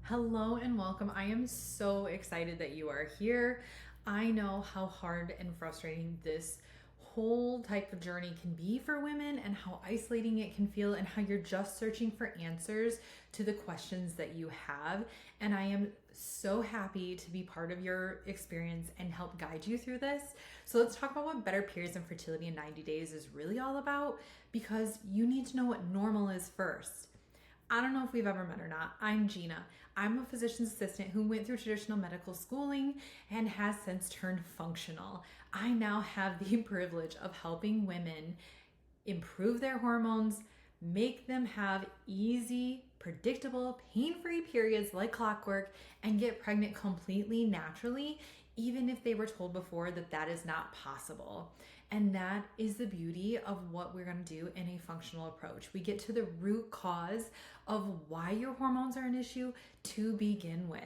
Hello and welcome. I am so excited that you are here. I know how hard and frustrating this whole type of journey can be for women and how isolating it can feel and how you're just searching for answers to the questions that you have. And I am so happy to be part of your experience and help guide you through this. So let's talk about what Better Periods and Fertility in 90 Days is really all about, because you need to know what normal is first. I don't know if we've ever met or not. I'm Gina. I'm a physician's assistant who went through traditional medical schooling and has since turned functional. I now have the privilege of helping women improve their hormones, make them have easy, predictable, pain-free periods like clockwork, and get pregnant completely naturally, even if they were told before that that is not possible. And that is the beauty of what we're going to do in a functional approach. We get to the root cause of why your hormones are an issue to begin with.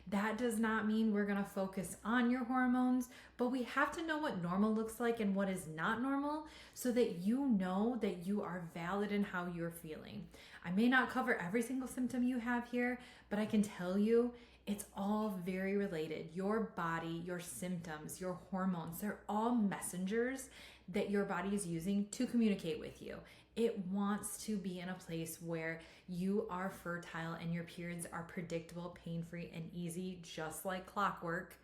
That does not mean we're going to focus on your hormones, but we have to know what normal looks like and what is not normal so that you know that you are valid in how you're feeling. I may not cover every single symptom you have here, but I can tell you it's all very related. Your body, your symptoms, your hormones, they're all messengers that your body is using to communicate with you. It wants to be in a place where you are fertile and your periods are predictable, pain-free, and easy, just like clockwork.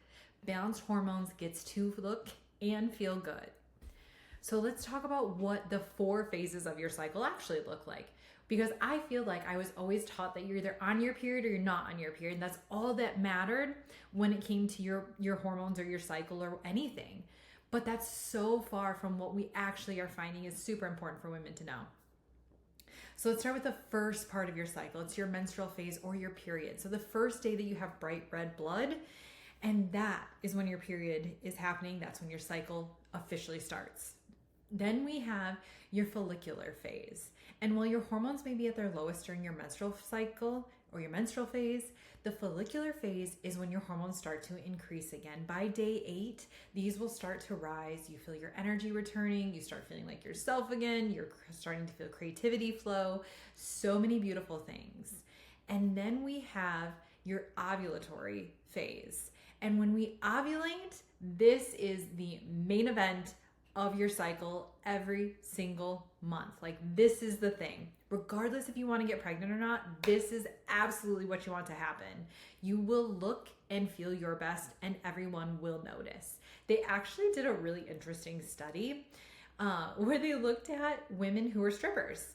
Balanced hormones gets to look and feel good. So let's talk about what the 4 phases of your cycle actually look like. Because I feel like I was always taught that you're either on your period or you're not on your period. And that's all that mattered when it came to your hormones or your cycle or anything. But that's so far from what we actually are finding is super important for women to know. So let's start with the first part of your cycle. It's your menstrual phase or your period. So the first day that you have bright red blood, and that is when your period is happening. That's when your cycle officially starts. Then we have your follicular phase. And while your hormones may be at their lowest during your menstrual cycle or your menstrual phase, the follicular phase is when your hormones start to increase again. By day 8, these will start to rise. You feel your energy returning. You start feeling like yourself again. You're starting to feel creativity flow. So many beautiful things. And then we have your ovulatory phase. And when we ovulate, this is the main event of your cycle every single month. Like, this is the thing. Regardless if you want to get pregnant or not, this is absolutely what you want to happen. You will look and feel your best, and everyone will notice. They actually did a really interesting study where they looked at women who were strippers.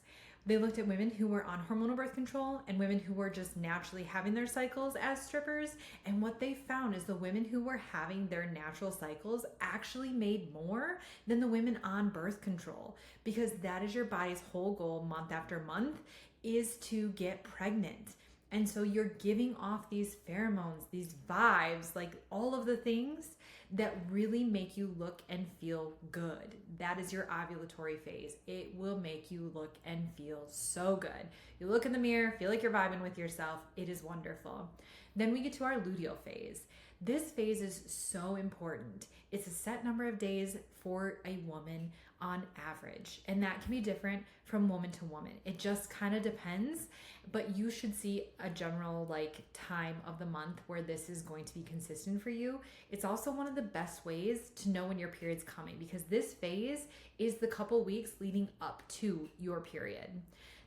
They looked at women who were on hormonal birth control and women who were just naturally having their cycles as strippers. And what they found is the women who were having their natural cycles actually made more than the women on birth control, because that is your body's whole goal month after month, is to get pregnant. And so you're giving off these pheromones, these vibes, like all of the things that really make you look and feel good. That is your ovulatory phase. It will make you look and feel so good. You look in the mirror, feel like you're vibing with yourself. It is wonderful. Then we get to our luteal phase. This phase is so important. It's a set number of days for a woman on average, and that can be different from woman to woman. It just kind of depends, but you should see a general time of the month where this is going to be consistent for you. It's also one of the best ways to know when your period's coming, because this phase is the couple weeks leading up to your period.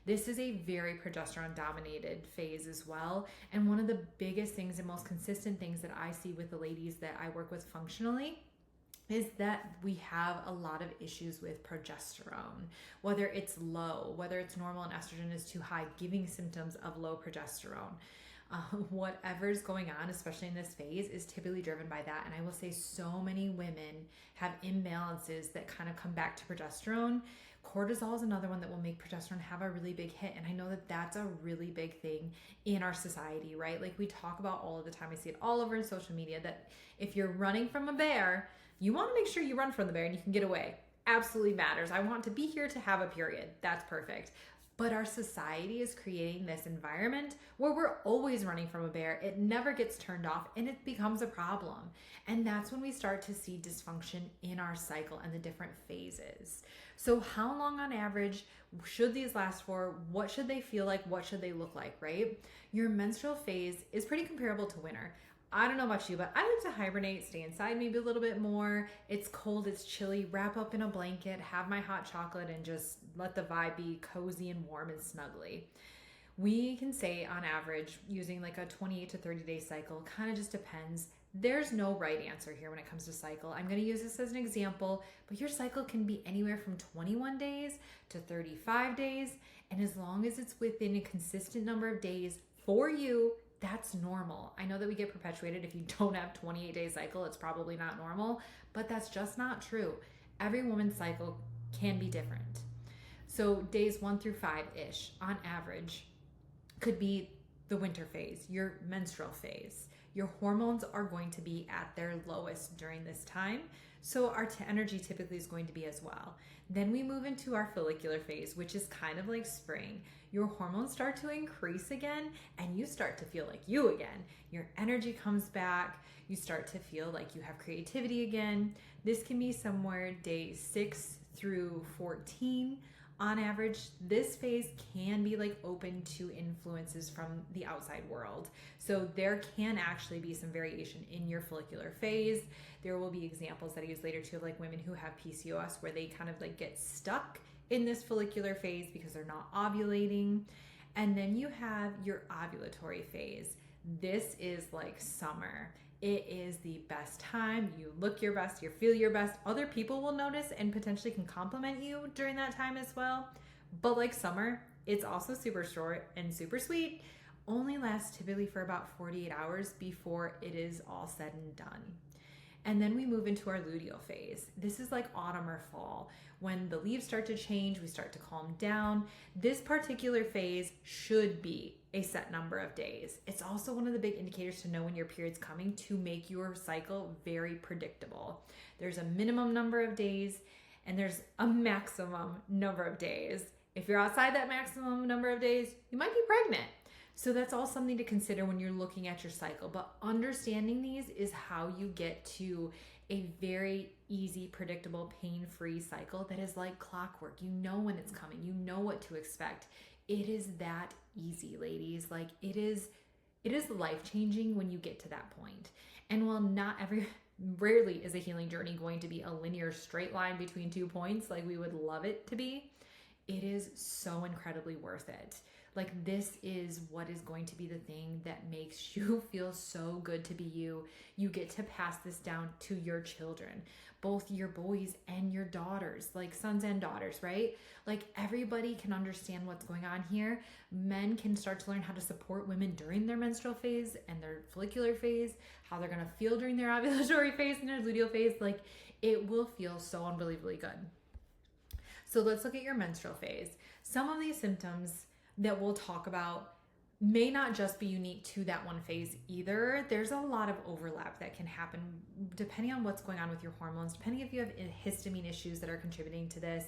This is a very progesterone dominated phase as well. And one of the biggest things and most consistent things that I see with the ladies that I work with functionally is that we have a lot of issues with progesterone, whether it's low, whether it's normal and estrogen is too high, giving symptoms of low progesterone. Whatever's going on, especially in this phase, is typically driven by that. And I will say so many women have imbalances that kind of come back to progesterone. Cortisol is another one that will make progesterone have a really big hit. And I know that that's a really big thing in our society, right? Like, we talk about all of the time. I see it all over in social media that if you're running from a bear, you want to make sure you run from the bear and you can get away. Absolutely matters. I want to be here to have a period. That's perfect. But our society is creating this environment where we're always running from a bear. It never gets turned off and it becomes a problem. And that's when we start to see dysfunction in our cycle and the different phases. So how long on average should these last for? What should they feel like? What should they look like, right? Your menstrual phase is pretty comparable to winter. I don't know about you, but I like to hibernate, stay inside maybe a little bit more. It's cold, it's chilly, wrap up in a blanket, have my hot chocolate, and just let the vibe be cozy and warm and snuggly. We can say on average, using like a 28 to 30 day cycle, kind of just depends. There's no right answer here when it comes to cycle. I'm going to use this as an example, but your cycle can be anywhere from 21 days to 35 days. And as long as it's within a consistent number of days for you, that's normal. I know that we get perpetuated if you don't have 28-day cycle, it's probably not normal, but that's just not true. Every woman's cycle can be different. So days 1 through 5-ish on average could be the winter phase, your menstrual phase. Your hormones are going to be at their lowest during this time. So our energy typically is going to be as well. Then we move into our follicular phase, which is kind of like spring. Your hormones start to increase again and you start to feel like you again. Your energy comes back. You start to feel like you have creativity again. This can be somewhere days 6 through 14. On average, this phase can be like open to influences from the outside world. So there can actually be some variation in your follicular phase. There will be examples that I use later too of like women who have PCOS where they kind of like get stuck in this follicular phase because they're not ovulating. And then you have your ovulatory phase. This is like summer. It is the best time. You look your best, you feel your best. Other people will notice and potentially can compliment you during that time as well. But like summer, it's also super short and super sweet. Only lasts typically for about 48 hours before it is all said and done. And then we move into our luteal phase. This is like autumn or fall. When the leaves start to change, we start to calm down. This particular phase should be a set number of days. It's also one of the big indicators to know when your period's coming to make your cycle very predictable. There's a minimum number of days and there's a maximum number of days. If you're outside that maximum number of days, you might be pregnant. So that's all something to consider when you're looking at your cycle. But understanding these is how you get to a very easy, predictable, pain-free cycle that is like clockwork. You know when it's coming. You know what to expect. It is that easy, ladies. Like it is life-changing when you get to that point. And while rarely is a healing journey going to be a linear straight line between 2 points like we would love it to be, it is so incredibly worth it. Like this is what is going to be the thing that makes you feel so good to be you. You get to pass this down to your children, both your boys and your daughters, like sons and daughters, right? Like everybody can understand what's going on here. Men can start to learn how to support women during their menstrual phase and their follicular phase, how they're going to feel during their ovulatory phase and their luteal phase. Like it will feel so unbelievably good. So let's look at your menstrual phase. Some of these symptoms that we'll talk about may not just be unique to that one phase either. There's a lot of overlap that can happen depending on what's going on with your hormones, depending if you have histamine issues that are contributing to this,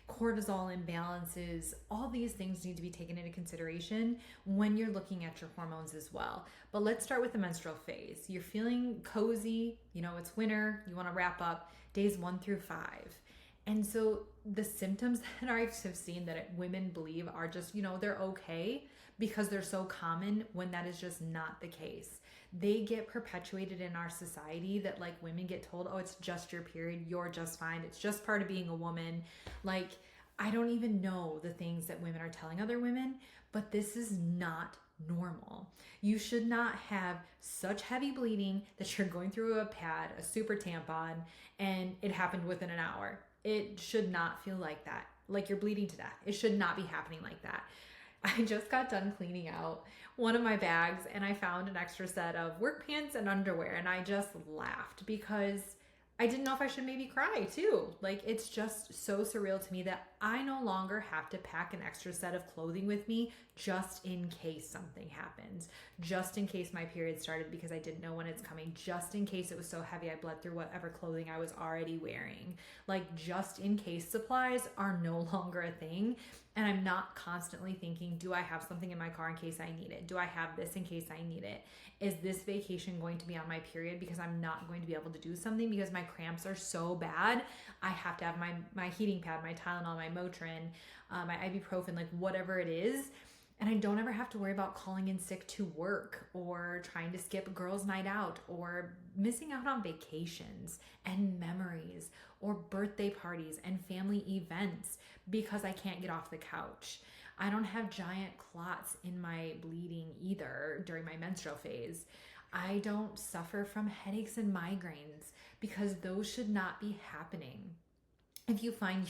cortisol imbalances. All these things need to be taken into consideration when you're looking at your hormones as well. But let's start with the menstrual phase. You're feeling cozy, it's winter, you want to wrap up days 1 through 5. And so the symptoms that I have seen that women believe are just, they're okay because they're so common when that is just not the case. They get perpetuated in our society that like women get told, oh, it's just your period. You're just fine. It's just part of being a woman. Like, I don't even know the things that women are telling other women, but this is not normal. You should not have such heavy bleeding that you're going through a pad, a super tampon, and it happened within an hour. It should not feel like that, like you're bleeding to death. It should not be happening like that. I just got done cleaning out one of my bags and I found an extra set of work pants and underwear and I just laughed because I didn't know if I should maybe cry too. Like it's just so surreal to me that I no longer have to pack an extra set of clothing with me just in case something happens, just in case my period started because I didn't know when it's coming, just in case it was so heavy I bled through whatever clothing I was already wearing. Like just in case supplies are no longer a thing. And I'm not constantly thinking, do I have something in my car in case I need it? Do I have this in case I need it? Is this vacation going to be on my period because I'm not going to be able to do something because my cramps are so bad? I have to have my heating pad, my Tylenol, my Motrin, my ibuprofen, like whatever it is. And I don't ever have to worry about calling in sick to work or trying to skip a girls' night out or missing out on vacations and memories or birthday parties and family events because I can't get off the couch. I don't have giant clots in my bleeding either during my menstrual phase. I don't suffer from headaches and migraines because those should not be happening. If you find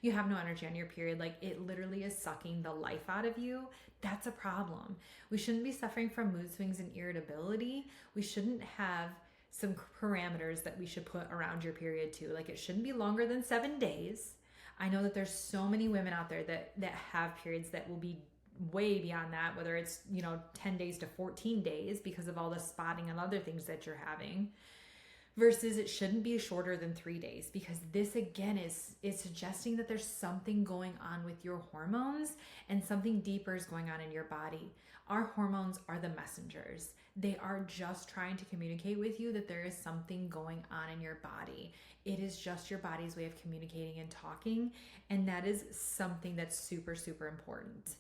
you have no energy on your period, like it literally is sucking the life out of you, that's a problem. We shouldn't be suffering from mood swings and irritability. We shouldn't have some parameters that we should put around your period too. Like it shouldn't be longer than 7 days. I know that there's so many women out there that have periods that will be way beyond that, whether it's, 10 days to 14 days because of all the spotting and other things that you're having. Versus it shouldn't be shorter than 3 days, because this again is suggesting that there's something going on with your hormones and something deeper is going on in your body. Our hormones are the messengers. They are just trying to communicate with you that there is something going on in your body. It is just your body's way of communicating and talking, and that is something that's super, super important.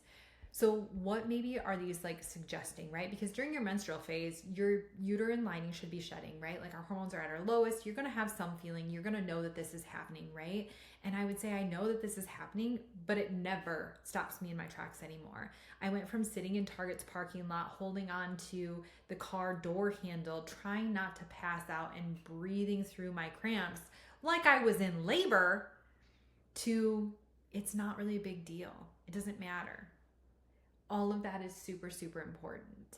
So what maybe are these like suggesting, right? Because during your menstrual phase, your uterine lining should be shedding, right? Like our hormones are at our lowest. You're going to have some feeling. You're going to know that this is happening, right? And I would say I know that this is happening, but it never stops me in my tracks anymore. I went from sitting in Target's parking lot, holding on to the car door handle, trying not to pass out and breathing through my cramps like I was in labor, to it's not really a big deal. It doesn't matter. All of that is super, super important.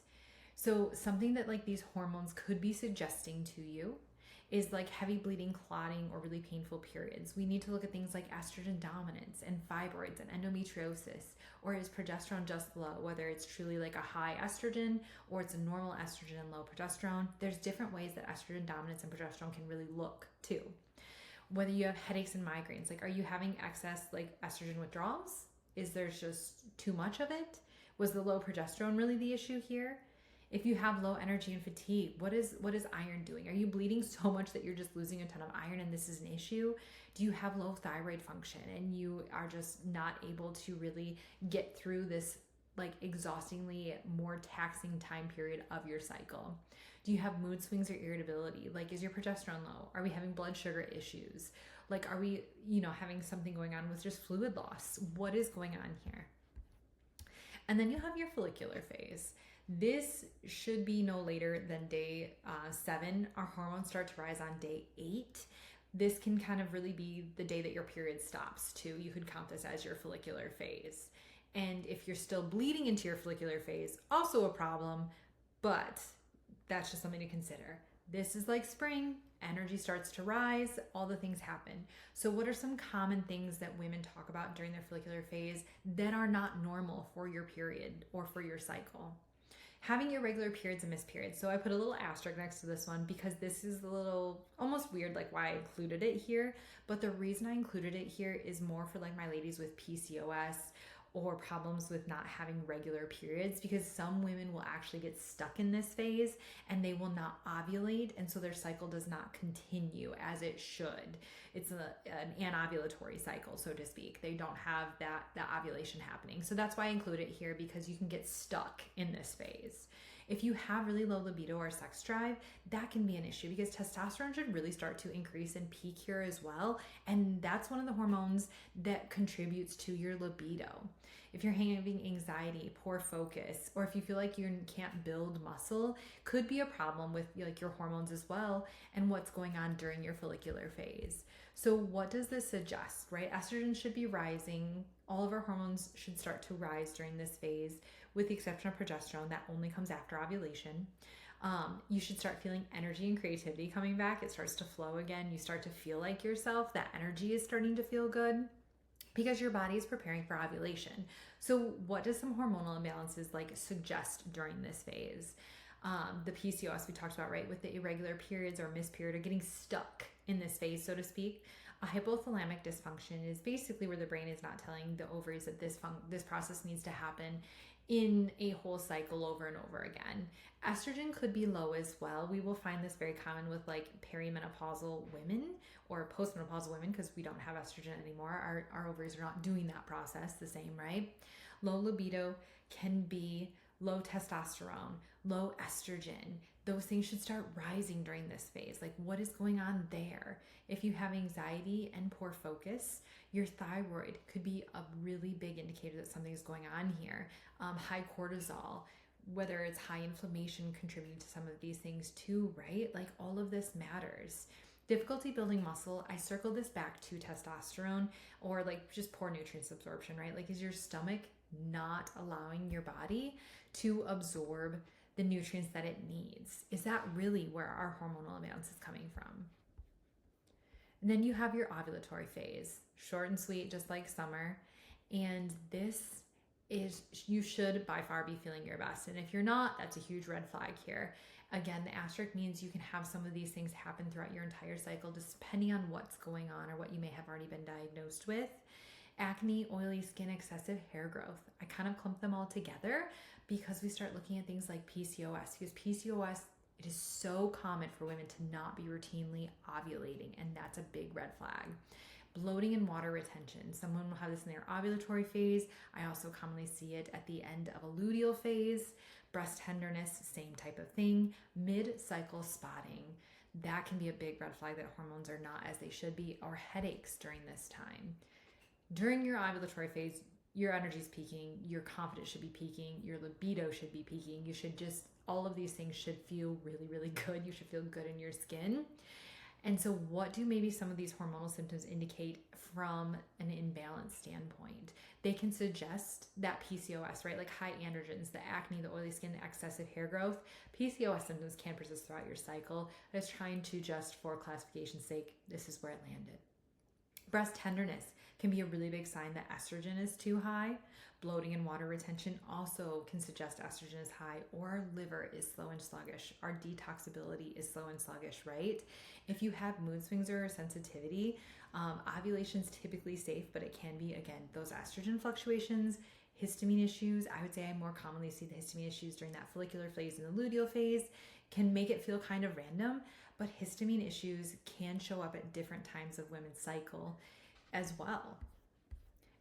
So something that like these hormones could be suggesting to you is like heavy bleeding, clotting, or really painful periods. We need to look at things like estrogen dominance and fibroids and endometriosis, or is progesterone just low, whether it's truly like a high estrogen or it's a normal estrogen and low progesterone. There's different ways that estrogen dominance and progesterone can really look too. Whether you have headaches and migraines, like are you having excess like estrogen withdrawals? Is there just too much of it? Was the low progesterone really the issue here? If you have low energy and fatigue, what is iron doing? Are you bleeding so much that you're just losing a ton of iron and this is an issue? Do you have low thyroid function and you are just not able to really get through this like exhaustingly more taxing time period of your cycle? Do you have mood swings or irritability? Like, is your progesterone low? Are we having blood sugar issues? Like, are we, having something going on with just fluid loss? What is going on here? And then you have your follicular phase. This should be no later than day 7. Our hormones start to rise on day 8. This can kind of really be the day that your period stops too. You could count this as your follicular phase. And if you're still bleeding into your follicular phase, also a problem, but that's just something to consider. This is like spring, energy starts to rise, all the things happen. So what are some common things that women talk about during their follicular phase that are not normal for your period or for your cycle? Having irregular periods and missed periods. So I put a little asterisk next to this one because this is a little almost weird, like why I included it here. But the reason I included it here is more for like my ladies with PCOS or problems with not having regular periods, because some women will actually get stuck in this phase and they will not ovulate, and so their cycle does not continue as it should. It's an anovulatory cycle, so to speak. They don't have that ovulation happening. So that's why I include it here, because you can get stuck in this phase. If you have really low libido or sex drive, that can be an issue because testosterone should really start to increase and peak here as well. And that's one of the hormones that contributes to your libido. If you're having anxiety, poor focus, or if you feel like you can't build muscle, could be a problem with like your hormones as well and what's going on during your follicular phase. So what does this suggest, right? Estrogen should be rising. All of our hormones should start to rise during this phase, with the exception of progesterone that only comes after ovulation. You should start feeling energy and creativity coming back. It starts to flow again. You start to feel like yourself. That energy is starting to feel good because your body is preparing for ovulation. So what does some hormonal imbalances like suggest during this phase? The PCOS we talked about, right, with the irregular periods or missed period or getting stuck in this phase, so to speak. A hypothalamic dysfunction is basically where the brain is not telling the ovaries that this process needs to happen in a whole cycle over and over again. Estrogen could be low as well. We will find this very common with like perimenopausal women or postmenopausal women because we don't have estrogen anymore. Our ovaries are not doing that process the same, right? Low libido can be low testosterone, low estrogen. Those things should start rising during this phase. Like, what is going on there? If you have anxiety and poor focus, your thyroid could be a really big indicator that something is going on here. High cortisol, whether it's high inflammation contributing to some of these things too, right? Like, all of this matters. Difficulty building muscle, I circle this back to testosterone or like just poor nutrients absorption, right? Like, is your stomach not allowing your body to absorb the nutrients that it needs? Is that really where our hormonal imbalance is coming from? And then you have your ovulatory phase, short and sweet, just like summer. And this is, you should by far be feeling your best. And if you're not, that's a huge red flag here. Again, the asterisk means you can have some of these things happen throughout your entire cycle, just depending on what's going on or what you may have already been diagnosed with. Acne, oily skin, excessive hair growth. I kind of clump them all together because we start looking at things like PCOS, because PCOS, it is so common for women to not be routinely ovulating, and that's a big red flag. Bloating and water retention. Someone will have this in their ovulatory phase. I also commonly see it at the end of a luteal phase. Breast tenderness, same type of thing. Mid-cycle spotting. That can be a big red flag that hormones are not as they should be, or headaches during this time. During your ovulatory phase, your energy is peaking, your confidence should be peaking, your libido should be peaking. You should just, all of these things should feel really, really good. You should feel good in your skin. And so what do maybe some of these hormonal symptoms indicate from an imbalance standpoint? They can suggest that PCOS, right? Like high androgens, the acne, the oily skin, the excessive hair growth. PCOS symptoms can persist throughout your cycle. I was trying to just, for classification's sake, this is where it landed. Breast tenderness can be a really big sign that estrogen is too high. Bloating and water retention also can suggest estrogen is high, or our liver is slow and sluggish. Our detoxability is slow and sluggish, right? If you have mood swings or sensitivity, ovulation is typically safe, but it can be, again, those estrogen fluctuations, histamine issues. I would say I more commonly see the histamine issues during that follicular phase and the luteal phase, can make it feel kind of random, but histamine issues can show up at different times of women's cycle as well.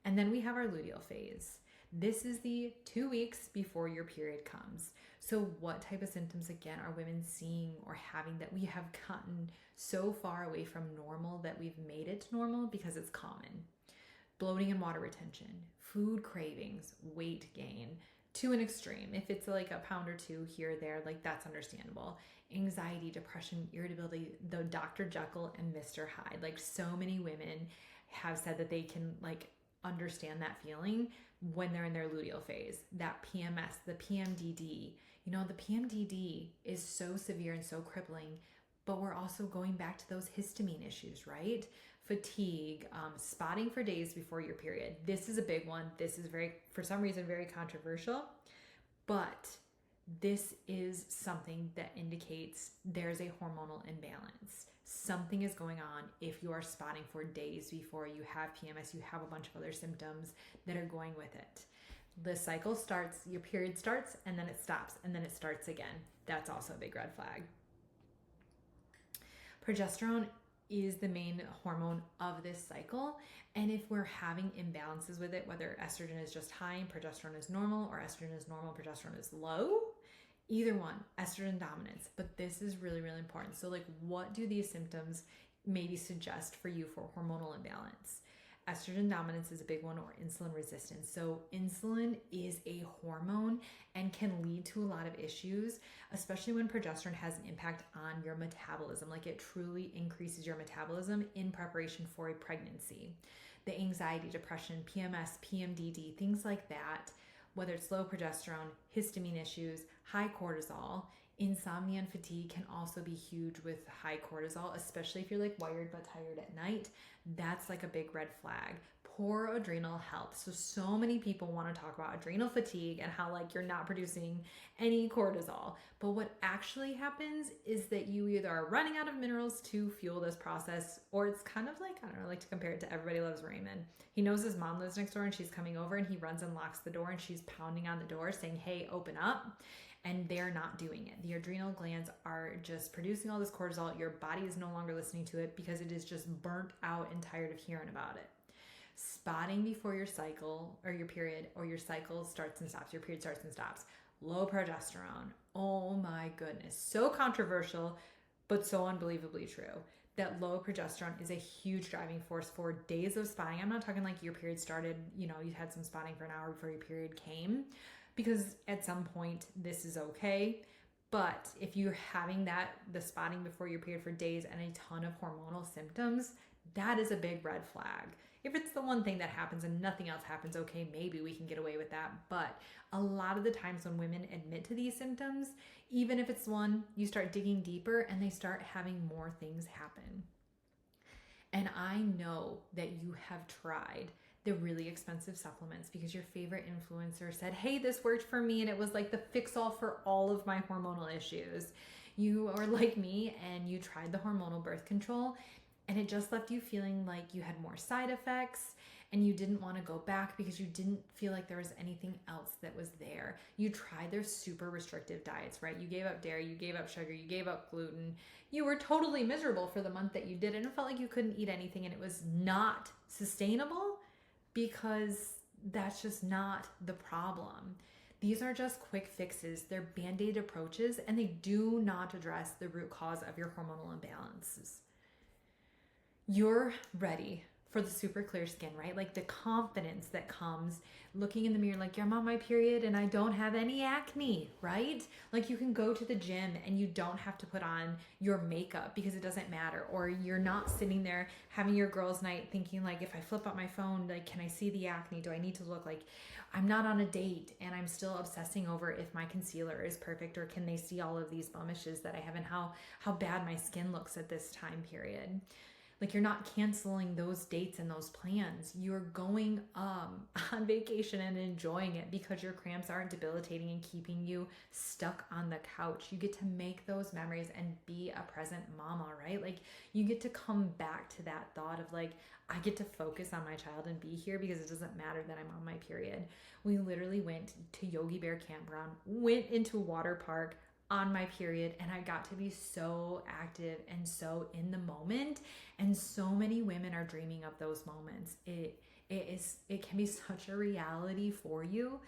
And then we have our luteal phase. This is the 2 weeks before your period comes. So what type of symptoms, again, are women seeing or having that we have gotten so far away from normal that we've made it normal because it's common? Bloating and water retention, food cravings, weight gain to an extreme. If it's like a pound or two here or there, like that's understandable. Anxiety, depression, irritability, the Dr. Jekyll and Mr. Hyde. Like so many women have said that they can like understand that feeling when they're in their luteal phase. That PMS, the PMDD, you know, the PMDD is so severe and so crippling, but we're also going back to those histamine issues, right? Fatigue, spotting for days before your period. This is a big one. This is very, for some reason, very controversial, but this is something that indicates there's a hormonal imbalance. Something is going on if you are spotting for days before you have PMS, you have a bunch of other symptoms that are going with it. The cycle starts, your period starts, and then it stops, and then it starts again. That's also a big red flag. Progesterone is the main hormone of this cycle. And if we're having imbalances with it, whether estrogen is just high and progesterone is normal, or estrogen is normal, progesterone is low, either one, estrogen dominance. But this is really, really important. So like, what do these symptoms maybe suggest for you for hormonal imbalance? Estrogen dominance is a big one, or insulin resistance. So insulin is a hormone and can lead to a lot of issues, especially when progesterone has an impact on your metabolism. Like it truly increases your metabolism in preparation for a pregnancy. The anxiety, depression, PMS, PMDD, things like that, whether it's low progesterone, histamine issues, high cortisol, insomnia and fatigue can also be huge with high cortisol, especially if you're like wired but tired at night. That's like a big red flag. poor adrenal health. So many people want to talk about adrenal fatigue and how like you're not producing any cortisol. But what actually happens is that you either are running out of minerals to fuel this process, or it's kind of like, I don't know, I like to compare it to Everybody Loves Raymond. He knows his mom lives next door and she's coming over, and he runs and locks the door and she's pounding on the door saying, hey, open up. And they're not doing it. The adrenal glands are just producing all this cortisol. Your body is no longer listening to it because it is just burnt out and tired of hearing about it. Spotting before your cycle or your period, or your cycle starts and stops, your period starts and stops. Low progesterone. Oh my goodness. So controversial, but so unbelievably true. That low progesterone is a huge driving force for days of spotting. I'm not talking like your period started, you had some spotting for an hour before your period came, because at some point this is okay. But if you're having the spotting before your period for days and a ton of hormonal symptoms, that is a big red flag. If it's the one thing that happens and nothing else happens, okay, maybe we can get away with that. But a lot of the times when women admit to these symptoms, even if it's one, you start digging deeper and they start having more things happen. And I know that you have tried the really expensive supplements because your favorite influencer said, hey, this worked for me, and it was like the fix-all for all of my hormonal issues. You are like me and you tried the hormonal birth control, and it just left you feeling like you had more side effects, and you didn't want to go back because you didn't feel like there was anything else that was there. You tried their super restrictive diets, right? You gave up dairy, you gave up sugar, you gave up gluten. You were totally miserable for the month that you did, and it felt like you couldn't eat anything, and it was not sustainable because that's just not the problem. These are just quick fixes. They're band-aid approaches, and they do not address the root cause of your hormonal imbalances. You're ready for the super clear skin, right? Like the confidence that comes looking in the mirror like, I'm on my period and I don't have any acne, right? Like you can go to the gym and you don't have to put on your makeup because it doesn't matter. Or you're not sitting there having your girls' night thinking like, if I flip up my phone, like, can I see the acne? Do I need to look like I'm not on a date and I'm still obsessing over if my concealer is perfect, or can they see all of these blemishes that I have and how bad my skin looks at this time period? Like you're not canceling those dates and those plans. You're going on vacation and enjoying it because your cramps aren't debilitating and keeping you stuck on the couch. You get to make those memories and be a present mama, right? Like you get to come back to that thought of like, I get to focus on my child and be here because it doesn't matter that I'm on my period. We literally went to Yogi Bear Campground, went into a water park on my period, and I got to be so active and so in the moment. And so many women are dreaming of those moments. It can be such a reality for you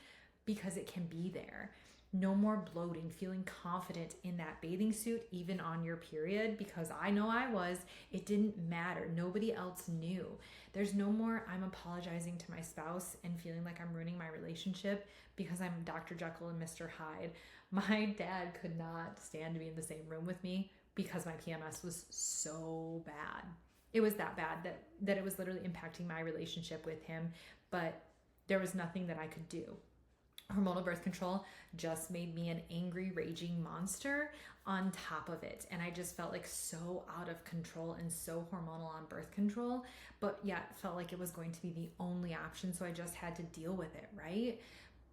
because it can be there. No more bloating, feeling confident in that bathing suit, even on your period, because I know I was. It didn't matter. Nobody else knew. There's no more I'm apologizing to my spouse and feeling like I'm ruining my relationship because I'm Dr. Jekyll and Mr. Hyde. My dad could not stand to be in the same room with me because my PMS was so bad. It was that bad that it was literally impacting my relationship with him, but there was nothing that I could do. Hormonal birth control just made me an angry, raging monster on top of it. And I just felt like so out of control and so hormonal on birth control, but yet felt like it was going to be the only option. So I just had to deal with it, right?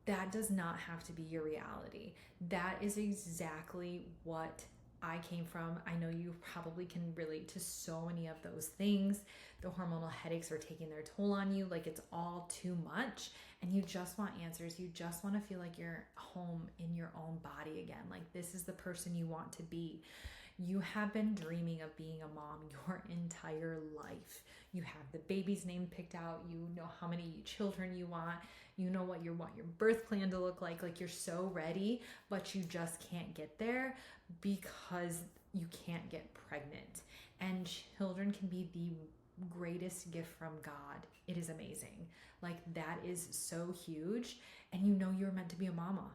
That does not have to be your reality. That is exactly what I came from. I know you probably can relate to so many of those things. The hormonal headaches are taking their toll on you. Like it's all too much. And you just want answers. You just want to feel like you're home in your own body again. Like this is the person you want to be. You have been dreaming of being a mom your entire life. You have the baby's name picked out. You know how many children you want. You know what you want your birth plan to look like. Like you're so ready, but you just can't get there because you can't get pregnant. And children can be the greatest gift from God. It is amazing. Like that is so huge. And you know you're meant to be a mama.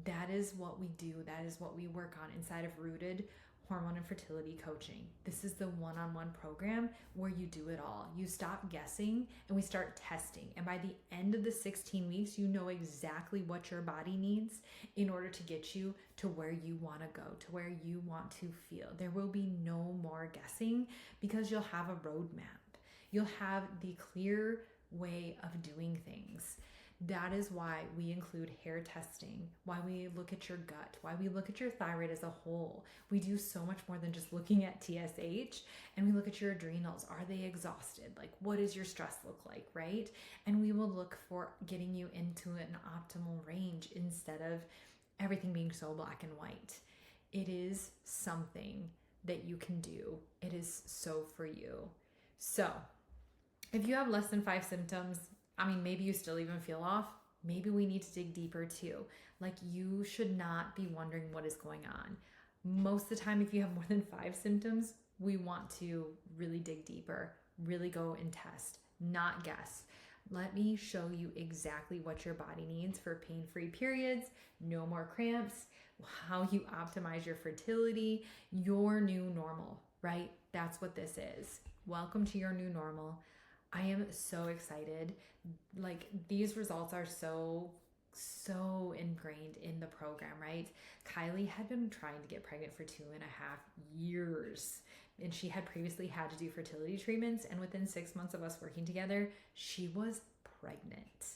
That is what we do. That is what we work on inside of Rooted Hormone and Fertility Coaching. This is the one-on-one program where you do it all. You stop guessing and we start testing. And by the end of the 16 weeks, you know exactly what your body needs in order to get you to where you want to go, to where you want to feel. There will be no more guessing because you'll have a roadmap. You'll have the clear way of doing things. That is why we include hair testing, why we look at your gut, why we look at your thyroid as a whole. We do so much more than just looking at TSH, and we look at your adrenals. Are they exhausted? Like, what does your stress look like, right? And we will look for getting you into an optimal range instead of everything being so black and white. It is something that you can do. It is so for you. So, if you have less than 5 symptoms, I mean, maybe you still even feel off. Maybe we need to dig deeper too. Like, you should not be wondering what is going on. Most of the time, if you have more than 5 symptoms, we want to really dig deeper, really go and test, not guess. Let me show you exactly what your body needs for pain-free periods, no more cramps, how you optimize your fertility, your new normal, right? That's what this is. Welcome to your new normal. I am so excited. Like, these results are so ingrained in the program, right? Kylie had been trying to get pregnant for 2.5 years, and she had previously had to do fertility treatments, and within 6 months of us working together, she was pregnant.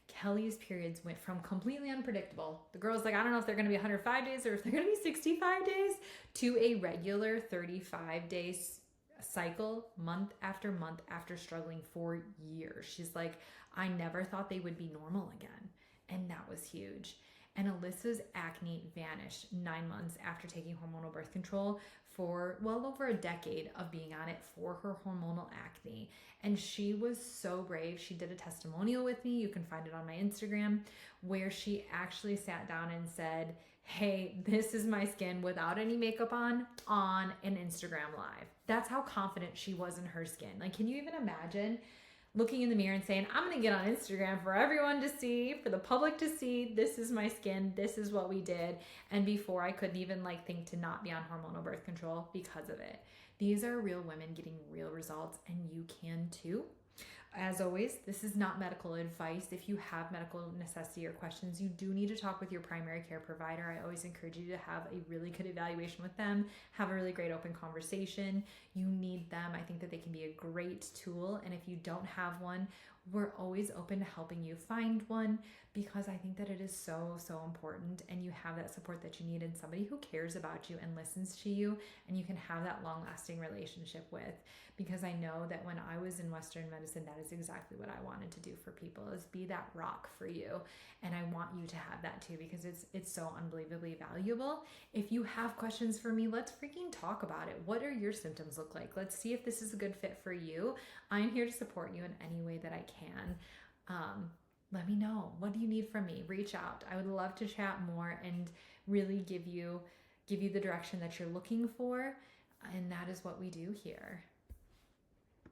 Kelly's periods went from completely unpredictable. The girl's like, I don't know if they're going to be 105 days or if they're going to be 65 days, to a regular 35 days cycle, month after struggling for years. She's like, I never thought they would be normal again. And that was huge. And Alyssa's acne vanished 9 months after taking hormonal birth control for well over a decade of being on it for her hormonal acne. And she was so brave. She did a testimonial with me. You can find it on my Instagram, where she actually sat down and said, hey, this is my skin without any makeup on an Instagram live. That's how confident she was in her skin. Like, can you even imagine looking in the mirror and saying, I'm going to get on Instagram for everyone to see, for the public to see, this is my skin, this is what we did. And before, I couldn't even think to not be on hormonal birth control because of it. These are real women getting real results, and you can too. As always, this is not medical advice. If you have medical necessity or questions, you do need to talk with your primary care provider. I always encourage you to have a really good evaluation with them, have a really great open conversation. You need them. I think that they can be a great tool. And if you don't have one, we're always open to helping you find one, because I think that it is so important, and you have that support that you need, and somebody who cares about you and listens to you, and you can have that long-lasting relationship with. Because I know that when I was in Western medicine, that is exactly what I wanted to do for people, is be that rock for you. And I want you to have that too, because it's so unbelievably valuable. If you have questions for me, let's freaking talk about it. What are your symptoms look like? Let's see if this is a good fit for you. I'm here to support you in any way that I can. Let me know. What do you need from me? Reach out. I would love to chat more and really give you the direction that you're looking for. And that is what we do here.